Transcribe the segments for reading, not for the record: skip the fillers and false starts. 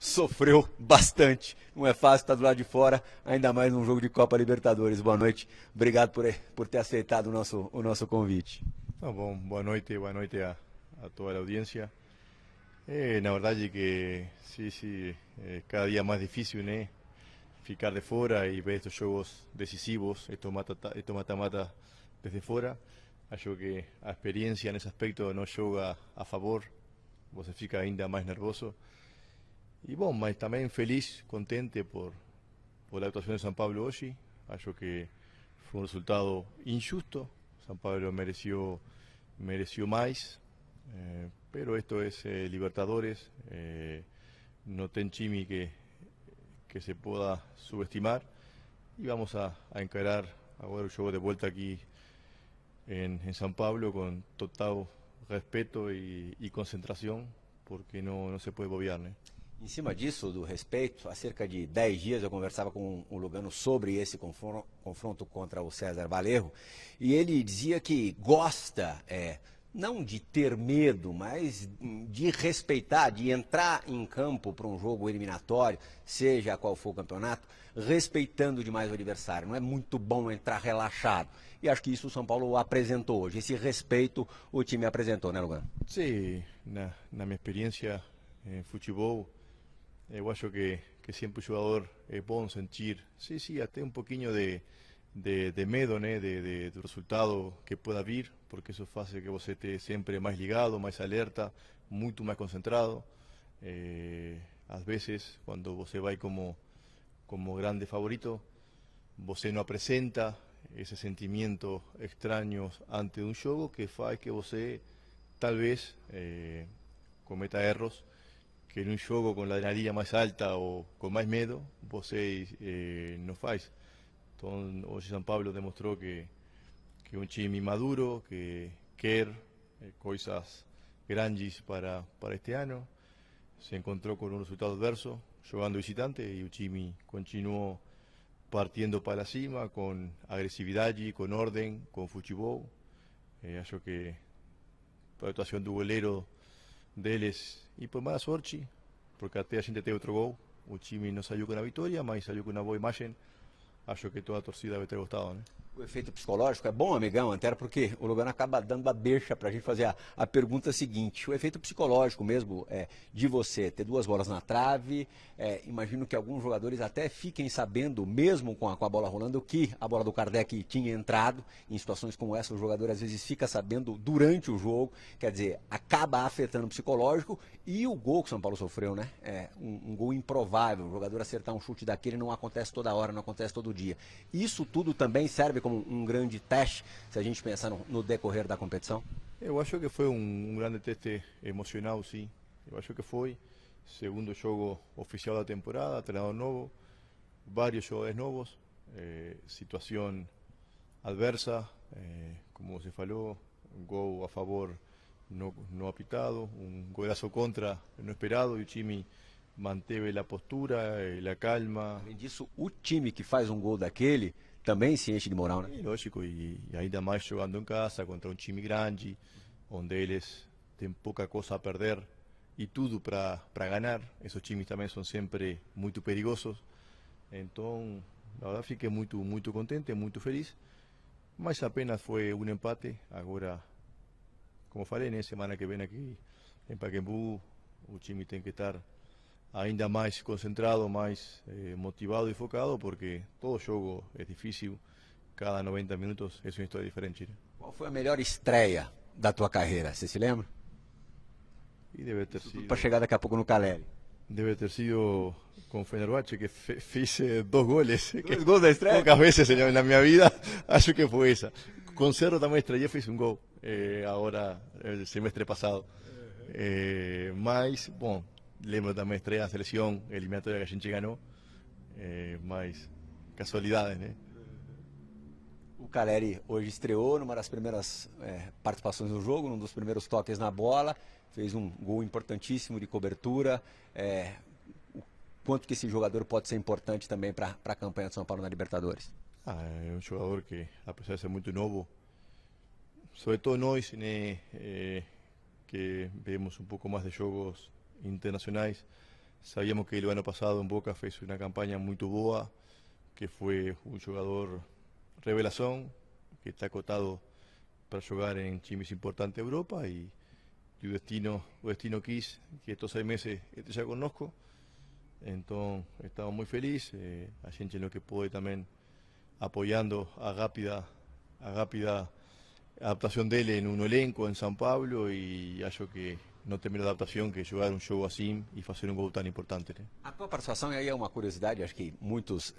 sofreu bastante. Não é fácil estar do lado de fora, ainda mais num jogo de Copa Libertadores. Boa noite, obrigado por ter aceitado o nosso convite. Tá bom, boa noite a toda a audiência. Na verdade que sí, cada día más difícil, ¿no? Ficar de fora e ver estos jogos decisivos, estos mata-mata desde fora. Acho que a experiência nesse aspecto não joga a favor, você fica ainda mais nervoso. E bom, mas também feliz, contente por a atuação de São Paulo hoje. Acho que foi um resultado injusto. São Paulo mereció mais, pero esto es Libertadores, no tem time que se pueda subestimar y vamos a encarar ahora el juego de vuelta aquí en São Paulo con total respeto y concentración, porque no se puede bobear, né? Em cima disso, do respeito, há cerca de 10 dias eu conversava com o Lugano sobre esse confronto contra o César Valerro, e ele dizia que gosta, não de ter medo, mas de respeitar, de entrar em campo para um jogo eliminatório, seja qual for o campeonato, respeitando demais o adversário. Não é muito bom entrar relaxado. E acho que isso o São Paulo apresentou hoje. Esse respeito o time apresentou, né, Lugano? Sim, na minha experiência em futebol, eu acho que sempre o jogador é bom sentir, sí, até um pouquinho de medo, né, do resultado que pueda vir, porque isso faz que você esteja sempre mais ligado, mais alerta, muito mais concentrado. Às vezes, quando você vai como grande favorito, você não apresenta esse sentimento estranho ante um jogo que faz que você, talvez, cometa erros que en un jogo con la adrenalina más alta o con más medo, você no faz. Então, hoje São Paulo demonstrou que um time maduro, que quer coisas grandes para este ano, se encontrou com um resultado adverso, jogando visitante, e o time continuou partindo para cima, com agressividade, com ordem, com futebol. Acho que a atuação do goleiro deles, e por mala sorte, porque até a gente teve outro gol, o time não saiu com a vitória, mas saiu com uma boa imagem. Acho que toda a torcida deve ter gostado, né? O efeito psicológico é bom, amigão, até porque o Lugano acaba dando a deixa para a gente fazer a pergunta seguinte. O efeito psicológico mesmo de você ter duas bolas na trave, imagino que alguns jogadores até fiquem sabendo, mesmo com a bola rolando, que a bola do Kardec tinha entrado. Em situações como essa, o jogador às vezes fica sabendo durante o jogo, quer dizer, acaba afetando o psicológico. E o gol que o São Paulo sofreu, né? Um gol improvável. O jogador acertar um chute daquele não acontece toda hora, não acontece todo dia. Isso tudo também serve como um grande teste, se a gente pensar no decorrer da competição? Eu acho que foi um grande teste emocional, sim. Eu acho que foi. Segundo jogo oficial da temporada, treinador novo, vários jogadores novos, situação adversa, como você falou, um gol a favor no apitado, um golaço contra no esperado, e o time manteve a postura, a calma. Além disso, o time que faz um gol daquele também se enche de moral, né? Lógico, e ainda mais jogando em casa contra um time grande, onde eles têm pouca coisa a perder e tudo para ganhar. Esses times também são sempre muito perigosos. Então, na verdade, fiquei muito contente, muito feliz. Mas apenas foi um empate. Agora, como falei, né, semana que vem aqui em Pacaembu, o time tem que estar ainda mais concentrado, mais motivado e focado, porque todo jogo é difícil, cada 90 minutos é uma história diferente. Qual foi a melhor estreia da tua carreira, você se lembra? E deve ter sido... Para chegar daqui a pouco no Caleri. Deve ter sido com o Fenerbahçe, que fiz 2 goles. 2 gols da estreia? Poucas vezes na minha vida, acho que foi essa. Com Cerro também estreiei, fiz um gol, agora, o semestre passado. Mas, bom, lembro também estreia na seleção, eliminatória que a gente ganhou, mas casualidades, né? O Caleri hoje estreou numa das primeiras participações no jogo, num dos primeiros toques na bola, fez um gol importantíssimo de cobertura. O quanto que esse jogador pode ser importante também para a campanha de São Paulo na Libertadores? É um jogador que, apesar de ser muito novo, sobretudo nós, né, que vemos um pouco mais de jogos internacionais, Sabíamos que el año pasado en Boca fez una campaña muy boa, que fue un jugador revelación, que está acotado para jugar en times importantes de Europa y o destino quis que estos 6 meses ya conozco. Entonces estamos muy felices, a gente en lo que puede también apoyando a rápida adaptación dele en un elenco en São Paulo e acho que não tem melhor adaptação que jogar um jogo assim e fazer um gol tão importante. Né? A tua participação aí é uma curiosidade, acho que muitos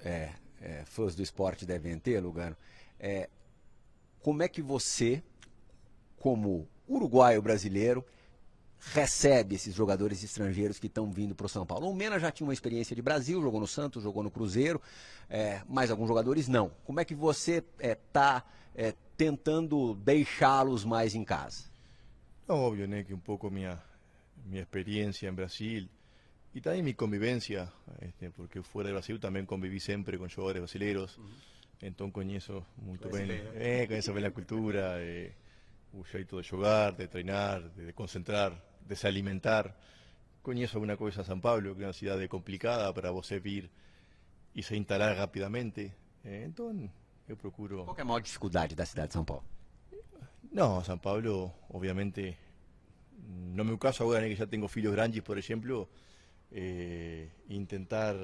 fãs do esporte devem ter, Lugano. Como é que você, como uruguaio brasileiro, recebe esses jogadores estrangeiros que estão vindo para o São Paulo? O Mena já tinha uma experiência de Brasil, jogou no Santos, jogou no Cruzeiro, mas alguns jogadores não. Como é que você está tentando deixá-los mais em casa? No, obvio, né, que un poco mi experiencia en Brasil y también mi convivencia, porque fuera de Brasil también conviví siempre con jugadores brasileños, entonces conozco muy bien, conozco bien la cultura, el jeito de jugar, de treinar, de concentrar, de se alimentar. Conozco alguna cosa a São Paulo, que es una ciudad complicada para você vir y se instalar rápidamente, entonces yo procuro... Qual que é a maior dificuldade da cidade de São Paulo? No, San Pablo, obviamente, no me caso ahora que ya tengo filhos grandes, por ejemplo, intentar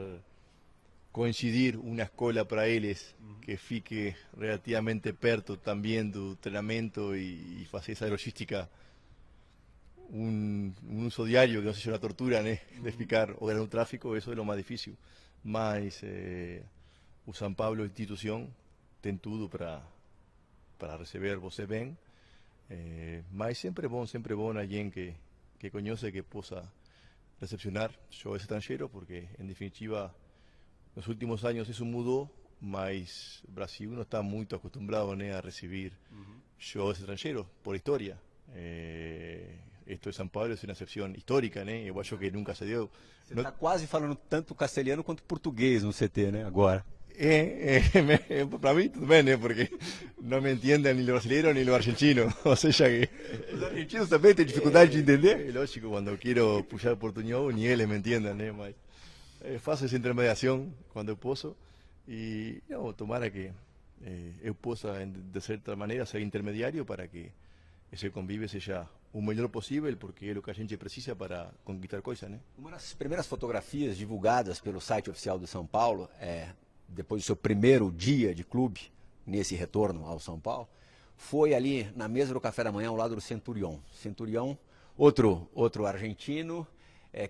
coincidir una escuela para ellos que fique relativamente perto también do treinamento y hacer esa logística un uso diario que no sea una tortura, ¿no? De ficar o ganar un tráfico, eso es lo más difícil. Mas o São Paulo institución tem tudo para receber você bem. Mas sempre bom alguien que conoce que possa recepcionar yo es extranjero, porque en definitiva los últimos años eso mudó, mas Brasil no está muy acostumbrado, ¿no? A recibir yo es extranjero por historia. Esto de São Paulo es una excepción histórica, ¿no? Eu acho que nunca se dio. Você está quase falando tanto castelhano quanto português no CT, né? Agora. Para mí también, porque no me entienden ni los brasileños ni los argentinos. O sea que... Os argentinos também têm dificuldade de entender? Es lógico, cuando quiero puxar portuñol, ni ellos me entienden, mas faço esa intermediación cuando puedo y no, tomara que eu possa, de cierta manera, ser intermediario para que ese convive seja o melhor possível, porque é o que a gente precisa para conquistar coisas, né? Uma das primeiras fotografias divulgadas pelo site oficial do São Paulo, depois do seu primeiro dia de clube, nesse retorno ao São Paulo, foi ali na mesa do café da manhã ao lado do Centurion. Centurion, outro argentino,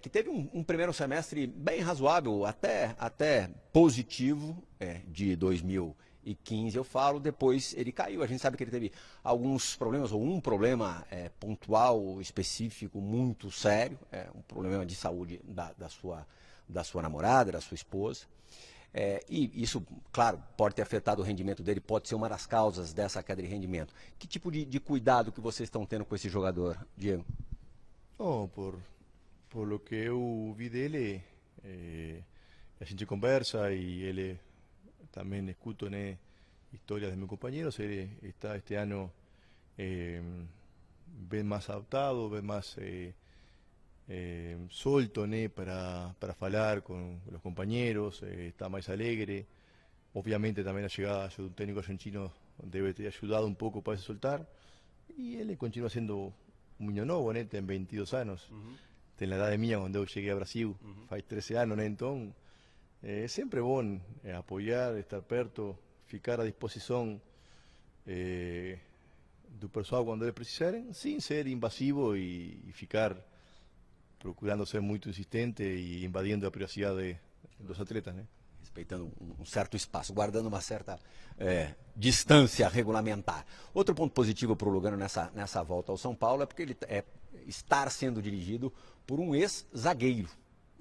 que teve um primeiro semestre bem razoável, até positivo, de 2015 eu falo, depois ele caiu. A gente sabe que ele teve alguns problemas, ou um problema pontual, específico, muito sério, um problema de saúde da sua namorada, da sua esposa. E isso, claro, pode ter afetado o rendimento dele, pode ser uma das causas dessa queda de rendimento. Que tipo de cuidado que vocês estão tendo com esse jogador, Diego? Oh, por lo que eu vi dele, a gente conversa y él también escuto, né, historias de mis compañeros. Él está este año ven más adaptado, ven más solto, né, para falar con los compañeros, está más alegre. Obviamente también la llegada de un técnico argentino debe ter ayudado un poco para soltar, y él continúa siendo un niño nuevo, né, tiene 22 años, tiene la edad de mía cuando yo llegué a Brasil, faz 13 años, né, entonces sempre bom apoiar, estar perto, ficar à disposição do pessoal quando eles precisarem, sem ser invasivo e ficar procurando ser muito insistente e invadindo a privacidade dos atletas, né? Respeitando um certo espaço, guardando uma certa distância regulamentar. Outro ponto positivo para o Lugano nessa volta ao São Paulo é porque ele estar sendo dirigido por um ex-zagueiro.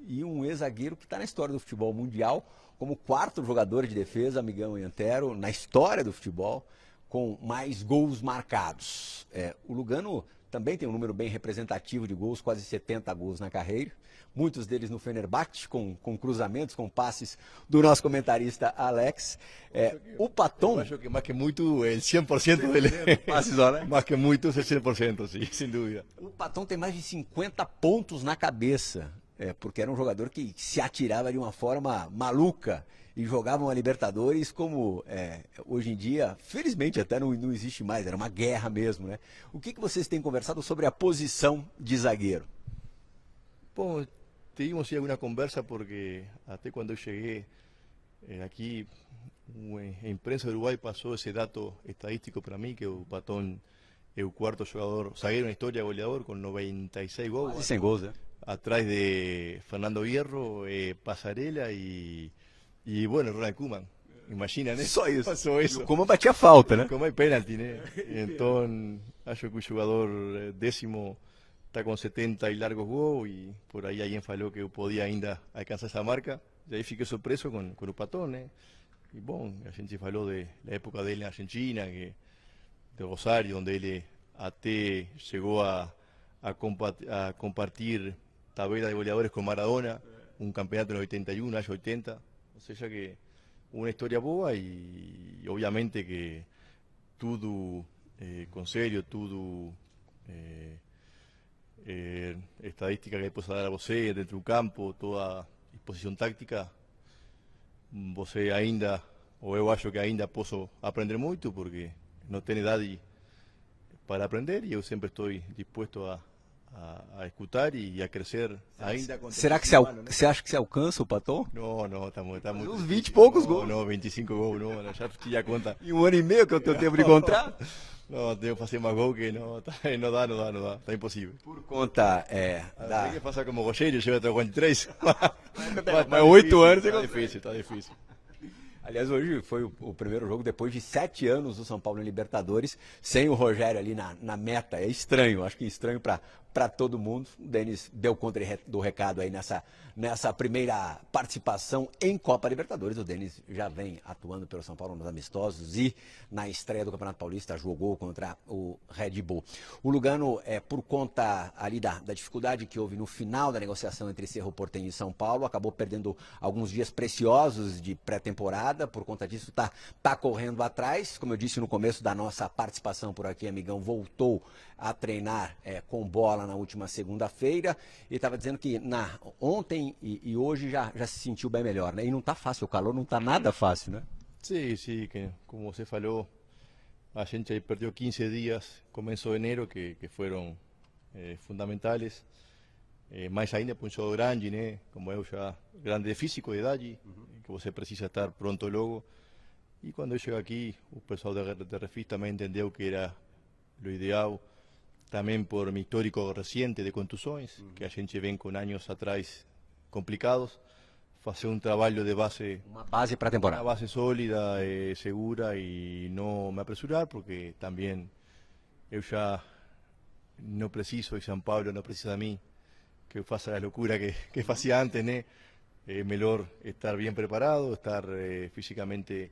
E um ex-zagueiro que está na história do futebol mundial como 4º jogador de defesa, Amigão e Antero, na história do futebol, com mais gols marcados. O Lugano também tem um número bem representativo de gols, quase 70 gols na carreira, muitos deles no Fenerbahçe, com cruzamentos, com passes do nosso comentarista Alex. O Paton... Eu acho que mais que muito, el 100% dele. Passes, né? Mais que muito, el 100%, sim, sem dúvida. O Paton tem mais de 50 pontos na cabeça. porque era um jogador que se atirava de uma forma maluca e jogava uma Libertadores como hoje em dia, felizmente até não existe mais, era uma guerra mesmo, né? O que vocês têm conversado sobre a posição de zagueiro? Bom, tivemos sí alguna conversa porque até quando eu cheguei aqui, uma imprensa do Uruguai passou esse dato estadístico para mim, que o Patón es el cuarto jugador, zaguero en la historia, goleador, con 96 goles. Quase 100 gols, né? Atrás de Fernando Hierro, Pasarela y bueno, Ronald Koeman. Imagina, né? Só isso. Passou isso. E o Koeman batia falta, né? Como é pênalti, né? Então, acho que o jogador décimo está com 70 e largos gols e por aí alguém falou que eu podia ainda alcançar essa marca. E aí fiquei surpreso com o Patón, né? E bom, a gente falou da época dele na Argentina, de Rosario, onde ele até chegou a compartir tabela de goleadores com Maradona, um campeonato no 81, años 80, ou seja que uma história boa e obviamente que tudo com sério, tudo estadística que possa dar a você dentro do campo, toda disposição táctica, você ainda, ou eu acho que ainda posso aprender muito, porque não tenho idade para aprender e eu sempre estou disposto a escutar e a crescer ainda. Será que você acha que você alcança o Patón? Não, estamos uns 20 e poucos gols. Não, 25 gols, não, já tinha conta. Em um ano e meio que é o teu tempo de contrato? Não, tenho que fazer mais gol que não dá, está impossível. Por conta Tem que fazer como o Rogério, chega até 43. Mas 8 anos... Está difícil. Aliás, hoje foi o primeiro jogo depois de 7 anos do São Paulo em Libertadores, sem o Rogério ali na meta. É estranho, acho que é estranho para todo mundo. O Denis deu conta do recado aí nessa primeira participação em Copa Libertadores. O Denis já vem atuando pelo São Paulo nos amistosos e na estreia do Campeonato Paulista jogou contra o Red Bull. O Lugano, por conta ali da dificuldade que houve no final da negociação entre Cerro Porteño e São Paulo, acabou perdendo alguns dias preciosos de pré-temporada. Por conta disso, tá correndo atrás. Como eu disse no começo da nossa participação por aqui, amigão, voltou a treinar com bola na última segunda-feira e estava dizendo que ontem e hoje já se sentiu bem melhor, né? E não tá fácil, o calor não tá nada fácil, né? Sí, que como você falou, a gente aí perdeu 15 dias, começo de enero, que foram fundamentais. Mais ainda para um jogador grande, né? Como eu já grande de físico, de idade, que você precisa estar pronto logo. E quando eu chego aqui, o pessoal de Refis também entendeu que era o ideal, também por meu histórico recente de contusões, que a gente vem com anos atrás complicados, fazer um trabalho de base, uma base para a temporada, uma base sólida, segura e não me apressurar, porque também eu já não preciso, e São Paulo não precisa de mim que eu faça a loucura que fazia antes, né? É melhor estar bem preparado, estar fisicamente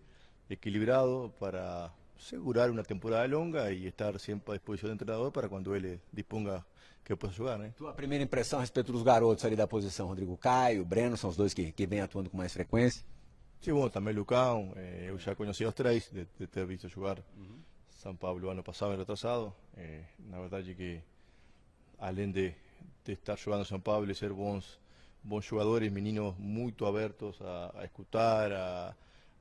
equilibrado para segurar uma temporada longa e estar sempre à disposição do treinador para quando ele disponga que eu possa jogar, né? Tua primeira impressão a respeito dos garotos ali da posição, Rodrigo Caio, Breno, são os dois que vêm atuando com mais frequência? Sim, bom, também Lucão, eu já conheci os três, de ter visto jogar São Paulo ano passado e retrasado. Na verdade que, além de estar jogando São Paulo e ser bons jogadores, meninos muito abertos a escutar,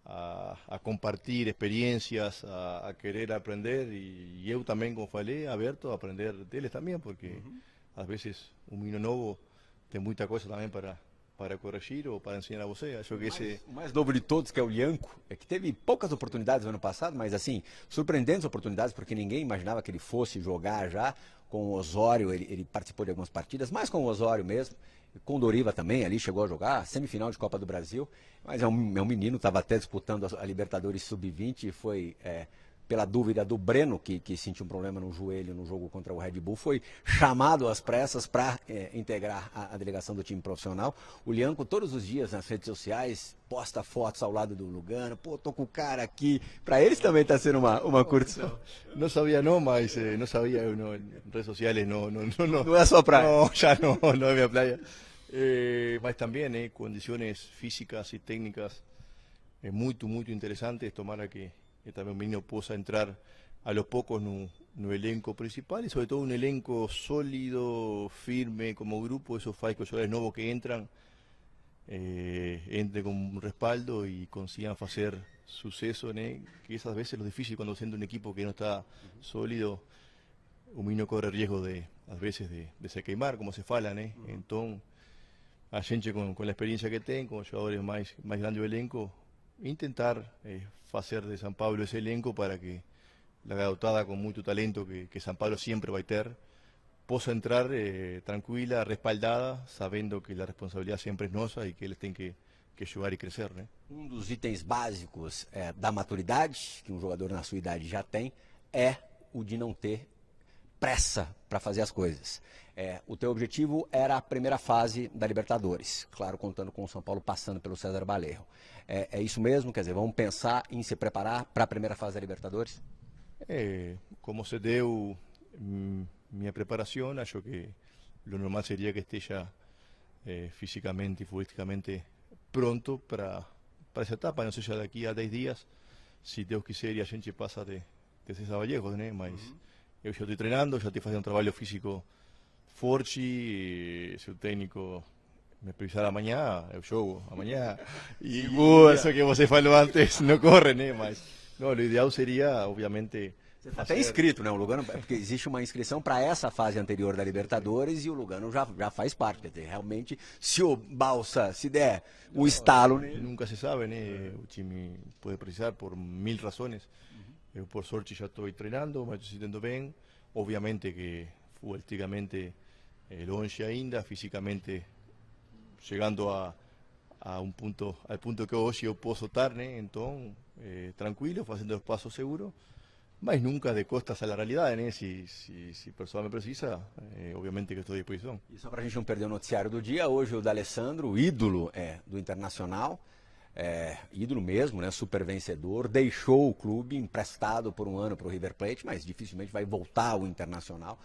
a compartir experiências, a querer aprender e eu também, como falei, aberto a aprender deles também, porque às vezes um menino novo tem muita coisa também para corrigir ou para ensinar a você. Acho que o mais novo de todos, que é o Lianco, que teve poucas oportunidades no ano passado, mas assim, surpreendentes oportunidades, porque ninguém imaginava que ele fosse jogar já. Com o Osório, ele participou de algumas partidas, mais com o Osório mesmo, com o Doriva também, ali chegou a jogar, semifinal de Copa do Brasil, mas é um menino, estava até disputando a Libertadores Sub-20 e foi... pela dúvida do Breno, que sentiu um problema no joelho no jogo contra o Red Bull, foi chamado às pressas para integrar a delegação do time profissional. O Lianco, todos os dias nas redes sociais, posta fotos ao lado do Lugano, pô, tô com o cara aqui. Para eles também está sendo uma curtição. Não sabia não, mas não sabia, redes sociais não é a sua praia. Não, já não é minha praia. Mas também condições físicas e técnicas muito interesantes, tomara que também o menino possa entrar a los poucos no elenco principal y sobre todo un elenco sólido, firme como grupo, esos faz que os jogadores novos que entran entre con un respaldo y consigan hacer suceso, ¿no? Que esas veces lo difícil cuando siente un equipo que no está sólido, o menino corre riesgo de, às veces, de se queimar, como se fala, ¿no? Entonces, a gente con la experiencia que tem, con los jugadores más grandes del elenco, intentar hacer de San Pablo ese elenco para que la garotada con mucho talento que San Pablo siempre va a tener, possa entrar tranquila, respaldada, sabendo que la responsabilidad siempre es nossa y que eles têm que jogar e crescer, né? Dos itens básicos da maturidade, que um jogador na sua idade já tem, é o de não ter pressa para fazer as coisas. O teu objetivo era a primeira fase da Libertadores, claro, contando com o São Paulo passando pelo César Balerro. É isso mesmo? Quer dizer, vamos pensar em se preparar para a primeira fase da Libertadores? Como se deu minha preparação, acho que o normal seria que esteja fisicamente e futbolísticamente pronto para essa etapa, não seja daqui a 10 dias, se Deus quiser e a gente passa de César Vallejo, né? Mas eu já estou treinando, já estou fazendo um trabalho físico forte, e se o técnico me precisar amanhã, eu jogo amanhã. E isso que você falou antes não corre, né? Mas não, o ideal seria, obviamente... Você está até inscrito, né? O Lugano, porque existe uma inscrição para essa fase anterior da Libertadores e o Lugano já faz parte. Quer dizer, realmente, se o Balsa se der um estalo... Né? Nunca se sabe, né? O time pode precisar por 1000 razões. Eu, por sorte, já estou treinando, mas estou sentindo bem. Obviamente que futbolísticamente longe ainda, fisicamente chegando a um ponto, ao ponto que hoje eu posso estar, né? Então, tranquilo, fazendo os passos seguros, mas nunca de costas à realidade, né? Se a pessoa me precisa, obviamente que estou à disposição. E só para a gente não perder o noticiário do dia, hoje o D'Alessandro, o ídolo do Internacional, ídolo mesmo, né? Super vencedor, deixou o clube emprestado por um ano para o River Plate, mas dificilmente vai voltar ao Internacional.